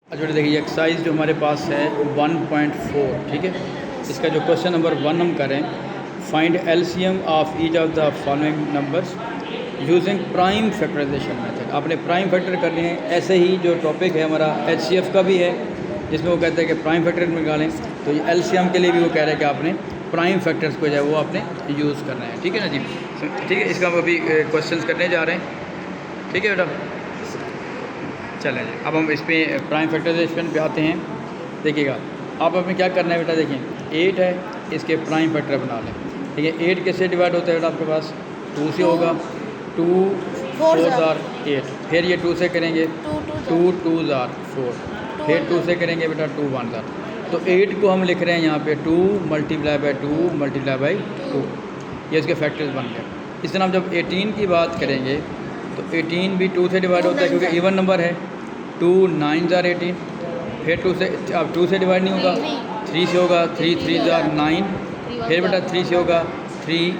अच्छा बेटा देखिए एक्सरसाइज जो हमारे पास है 1.4 ठीक है। इसका जो क्वेश्चन नंबर 1 हम करें, find LCM of each of the following numbers using prime factorisation method. आपने प्राइम फैक्टर करने हैं। ऐसे ही जो टॉपिक है हमारा एचसीएफ का भी है, जिसमें वो कहते हैं कि प्राइम फैक्टर निकालें, तो ये एलसीएम के लिए भी वो कह रहे हैं कि आपने प्राइम फैक्टर्स को जो है वो आपने यूज़ करना है। ठीक है ना जी, ठीक है। इसका हम अभी क्वेश्चंस करने जा रहे हैं। ठीक है बेटा, चलें जी। अब हम इस पर प्राइम फैक्टराइजेशन पे आते हैं। देखिएगा आप हमें क्या करना है बेटा, देखिए 8 है, इसके प्राइम फैक्टर बना लें। ठीक है, 8 कैसे डिवाइड होता है बेटा, आपके पास 2 से होगा, 2 4 जार 8, फिर ये 2 से करेंगे 2 2 जार 4, फिर 2 से करेंगे बेटा 2 1 जार। तो 8 को हम लिख रहे हैं यहाँ पे 2 मल्टीप्लाई बाई 2 मल्टीप्लाई बाई 2, ये इसके फैक्टर्स बन गए। इस तरह हम जब 18 की बात करेंगे तो 18 भी 2 से डिवाइड होता है क्योंकि इवन नंबर है। 2 9 जार 18, फिर 2 से, अब 2 से डिवाइड नहीं होगा, 3 से होगा, 3 3 जार 9, फिर बेटा 3 से होगा, 3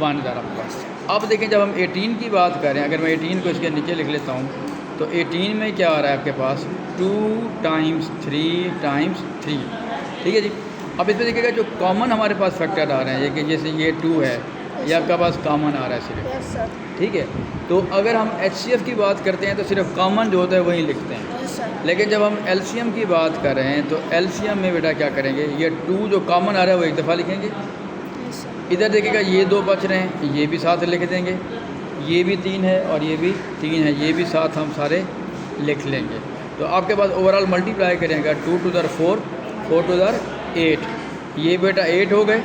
1 जार आपके पास। अब देखें जब हम 18 की बात करें, अगर मैं 18 को इसके नीचे लिख लेता हूँ तो 18 में क्या आ रहा है आपके पास 2 टाइम्स 3 टाइम्स 3। ठीक है जी। अब इसमें देखिएगा जो कॉमन हमारे पास फैक्टर आ रहे हैं, ये कि जैसे ये 2 है, ये आपका पास कॉमन आ रहा है सिर्फ। ठीक है, तो अगर हम एचसीएफ की बात करते हैं तो सिर्फ कॉमन जो होता है वही लिखते हैं। लेकिन जब हम एलसीएम की बात कर रहे हैं तो एलसीएम में बेटा क्या करेंगे, ये 2 जो कॉमन आ रहा है वो एक दफ़ा लिखेंगे। इधर देखिएगा ये 2 बच रहे हैं, ये भी साथ लिख देंगे, ये भी 3 है और ये भी 3 है, ये भी साथ हम सारे लिख लेंगे। तो आपके पास ओवरऑल मल्टीप्लाई करेंगे 2 टू दर 4, 4 टू दर 8, ये बेटा 8 हो गए।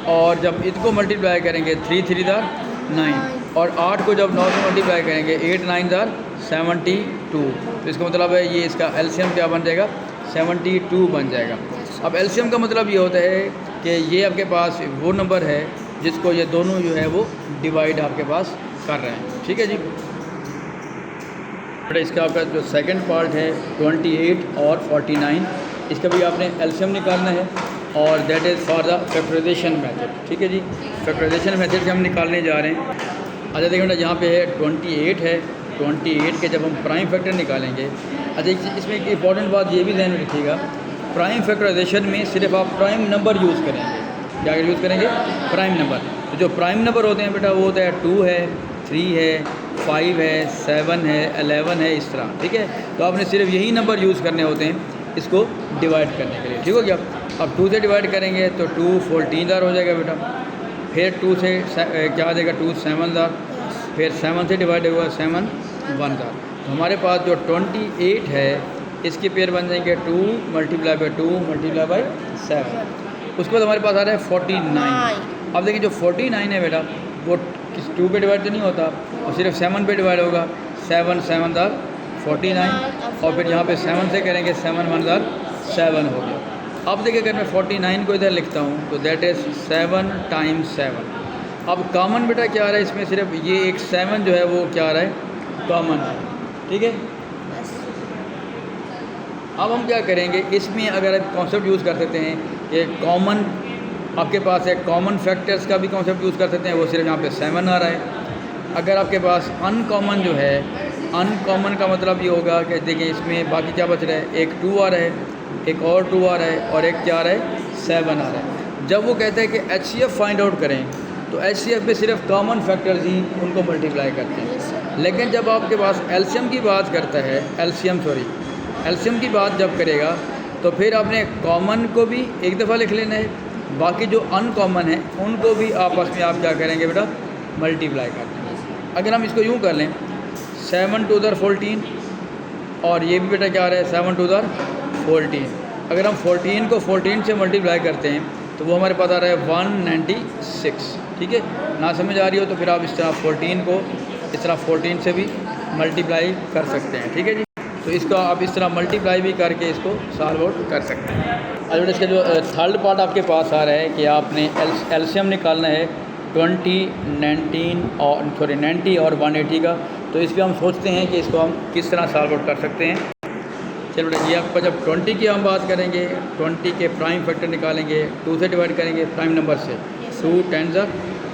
और जब इसको मल्टीप्लाई करेंगे 3 3 दर 9, और 8 को जब 9 से मल्टीप्लाई करेंगे 8 9 दर 72, तो इसका मतलब है ये इसका एलसीएम क्या बन जाएगा, 72 बन जाएगा। अब एलसीएम का मतलब ये होता है कि ये आपके पास वो नंबर है जिसको ये दोनों जो है वो डिवाइड आपके पास कर रहे हैं। ठीक है जी। बट इसका आपका जो सेकंड पार्ट है 28 और 49, इसका भी आपने एलसीएम निकालना है और that is for the factorisation method. ठीक है जी, फैक्टराइजेशन मेथड से हम निकालने जा रहे हैं। अच्छा देखिए बेटा यहाँ पे है 28 है, 28 के जब हम प्राइम फैक्टर निकालेंगे, अच्छा इसमें एक इंपॉर्टेंट बात ये भी ध्यान में रखिएगा, प्राइम फैक्टराइजेशन में सिर्फ आप प्राइम नंबर यूज़ करेंगे। क्या यूज़ करेंगे, प्राइम नंबर। तो जो प्राइम नंबर होते हैं बेटा वो होता है 2 है, 3 है, 5 है, 7 है, 11 है, इस तरह। ठीक है, तो आपने सिर्फ यही नंबर यूज़ करने होते हैं इसको डिवाइड करने के लिए। ठीक हो गया। अब 2 से डिवाइड करेंगे तो 2 14 जार हो जाएगा बेटा, फिर 2 से क्या आ जाएगा 2 7 जार, फिर 7 से डिवाइड होगा 7 1 जार। तो हमारे पास जो 28 है इसके पेयर बन जाएंगे 2 मल्टीप्लाई बाई 2 मल्टीप्लाई बाई 7। उसके बाद हमारे पास आ रहा है 49। अब देखिए जो 49 है बेटा वो किस 2 पे डिवाइड तो नहीं होता, और सिर्फ 7 पे डिवाइड होगा, 7 7 जार 49, और फिर यहाँ पे 7 से करेंगे 7 1 जार 7 हो गया। अब देखिए अगर मैं 49 को इधर लिखता हूँ तो दैट इज़ 7 टाइम्स 7। अब कॉमन बेटा क्या आ रहा है इसमें, सिर्फ ये एक 7 जो है वो क्या आ रहा है, कॉमन है। ठीक है, अब हम क्या करेंगे इसमें, अगर आप कॉन्सेप्ट यूज़ कर सकते हैं कि कॉमन, आपके पास एक कॉमन फैक्टर्स का भी कॉन्सेप्ट यूज़ कर सकते हैं, वो सिर्फ यहाँ पे 7 आ रहा है। अगर आपके पास अनकॉमन जो है, अनकॉमन का मतलब ये होगा कि देखिए इसमें बाकी क्या बच रहा है, एक 2 आ रहा है, एक और 2 आ रहा है, और एक क्या आ रहा है, 7 आ रहा है। जब वो कहते हैं कि एचसीएफ फाइंड आउट करें तो एचसीएफ में सिर्फ कॉमन फैक्टर्स ही उनको मल्टीप्लाई करते हैं। लेकिन जब आपके पास एलसीएम की बात करता है, एलसीएम की बात जब करेगा तो फिर आपने कॉमन को भी एक दफ़ा लिख लेना है, बाकी जो अनकॉमन है उनको भी आपस में आप क्या करेंगे बेटा, मल्टीप्लाई करते हैं। अगर हम इसको यूँ कर लें 7 2 दर 14, और ये भी बेटा क्या आ रहा है 7 2 दर 14। अगर हम 14 को 14 से मल्टीप्लाई करते हैं तो वो हमारे पास आ रहा है 196। ठीक है, ना समझ आ रही हो तो फिर आप इस तरह 14 को इस तरह 14 से भी मल्टीप्लाई कर सकते हैं। ठीक है जी, तो इसका आप इस तरह मल्टीप्लाई भी करके इसको सॉल्व आउट कर सकते हैं। अब इसका जो थर्ड पार्ट आपके पास आ रहा है कि आपने एलसीएम निकालना है 90 और 180 का। तो इस पर हम सोचते हैं कि इसको हम किस तरह सॉल्व आउट कर सकते हैं। चलो बेटा ये आपका जब 20 की हम बात करेंगे, 20 के प्राइम फैक्टर निकालेंगे, 2 से डिवाइड करेंगे प्राइम नंबर से, 2 10 जार,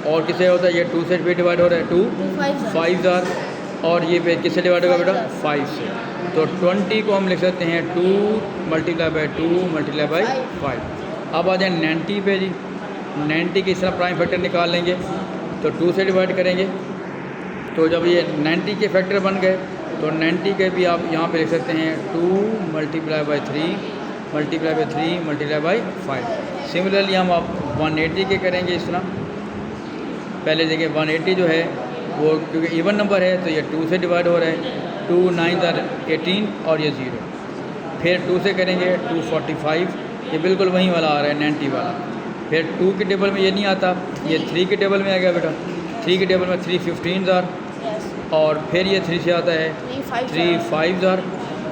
और किसे होता है ये 2 से भी डिवाइड हो रहा है 2 5 जार, और ये फिर किससे डिवाइड होगा बेटा 5 से। तो 20 को हम लिख सकते हैं 2 मल्टीप्लाई बाई 2 मल्टीप्लाई बाई 5। अब आ जाए 90 पे जी। 90 की इस तरह प्राइम फैक्टर निकाल लेंगे तो 2 से डिवाइड करेंगे। तो जब ये 90 के फैक्टर बन गए तो 90 के भी आप यहाँ पे लिख सकते हैं 2 multiply by 3 multiply by 3 multiply by 5। Similarly हम आप 180 के करेंगे इस तरह। पहले देखिए 180 जो है वो क्योंकि इवन नंबर है तो ये 2 से डिवाइड हो रहा है। 2 9 18 और ये 0। फिर 2 से करेंगे 245, ये बिल्कुल वहीं वाला आ रहा है 90 वाला। फिर 2 के टेबल में ये नहीं आता, ये 3 के टेबल में आ गया बेटा। 3 के टेबल में 3 15,000 और फिर ये 3 से आता है 3 5,000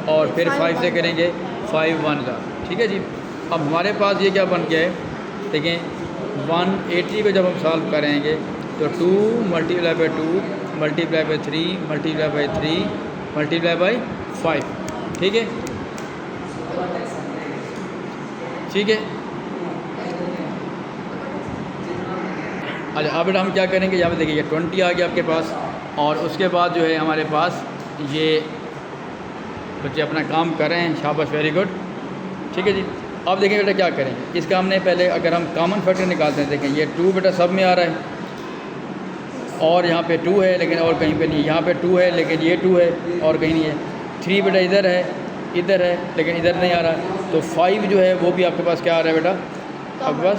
और फिर 5 से करेंगे 5 1,000। ठीक है जी। अब हमारे पास ये क्या बन गया है देखें, 180 को जब हम सॉल्व करेंगे तो 2 multiply by 2 multiply by 3 multiply by 3 multiply by 5। ठीक है, ठीक है। अच्छा अब बेटा हम क्या करेंगे, यहाँ पे देखिए 20 आ गया आपके पास और उसके बाद जो है हमारे पास ये बच्चे अपना काम कर रहे हैं, शाबाश, वेरी गुड। ठीक है जी। अब देखिए बेटा क्या करेंगे, इसका हमने पहले अगर हम कॉमन फैक्टर निकालते हैं, देखें ये 2 बेटा सब में आ रहा है और यहाँ पे 2 है लेकिन और कहीं पे नहीं, यहाँ पे 2 है लेकिन ये 2 है और कहीं नहीं है। 3 बेटा इधर है लेकिन इधर नहीं आ रहा। तो 5 जो है वो भी आपके पास क्या आ रहा है बेटा, आपके पास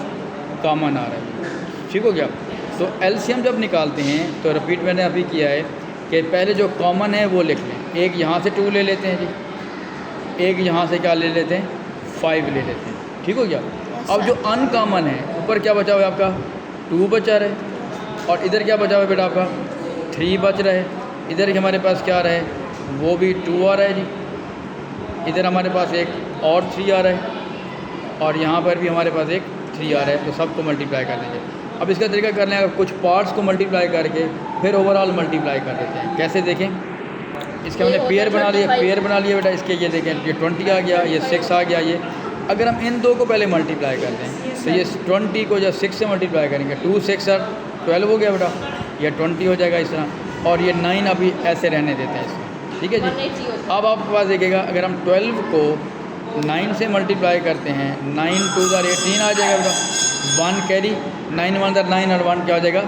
कॉमन आ रहा है। ठीक हो गया। तो एलसीएम जब निकालते हैं तो रिपीट मैंने अभी किया है कि पहले जो कॉमन है वो लिख लें। एक यहाँ से 2 ले लेते हैं जी, एक यहाँ से क्या ले लेते हैं 5 ले लेते हैं। ठीक हो गया। अब जो अनकॉमन है ऊपर क्या बचा हुआ है आपका 2 बचा रहे और इधर क्या बचा हुआ है बेटा आपका 3 बच रहा है। इधर हमारे पास क्या आ रहा है, वो भी 2 आ रहा है जी। इधर हमारे पास एक और 3 आ रहा है और यहाँ पर भी हमारे पास एक 3 आ रहा है। तो सबको मल्टीप्लाई कर देंगे। अब इसका तरीका कर लें, कुछ पार्ट्स को मल्टीप्लाई करके फिर ओवरऑल मल्टीप्लाई कर देते हैं। कैसे देखें, इसके हमने पेयर बना लिया बेटा। इसके ये देखें ये 20 आ गया, ये 6 आ गया। ये अगर हम इन दो को पहले मल्टीप्लाई कर दें तो ये 20 को जब 6 से मल्टीप्लाई करेंगे 2 6 12 हो गया बेटा, ये 20 हो जाएगा इस तरह। और ये 9 अभी ऐसे रहने देते हैं इसमें। ठीक है जी। अब आपके पास देखिएगा अगर हम 12 को 9 से मल्टीप्लाई करते हैं 9 2 18 आ जाएगा बेटा। 1 कैरी, 9 1 9 और 1 क्या हो जाएगा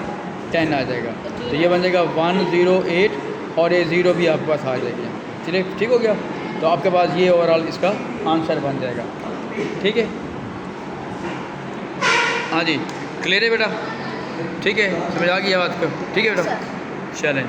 10 आ जाएगा। तो ये बन जाएगा 108 और ये 0 भी आपके पास आ जाएगी। चलिए ठीक हो गया। तो आपके पास ये ओवरऑल इसका आंसर बन जाएगा। ठीक है, हाँ जी, क्लियर है बेटा। ठीक है, समझ आ गई बात को। ठीक है बेटा, चलें।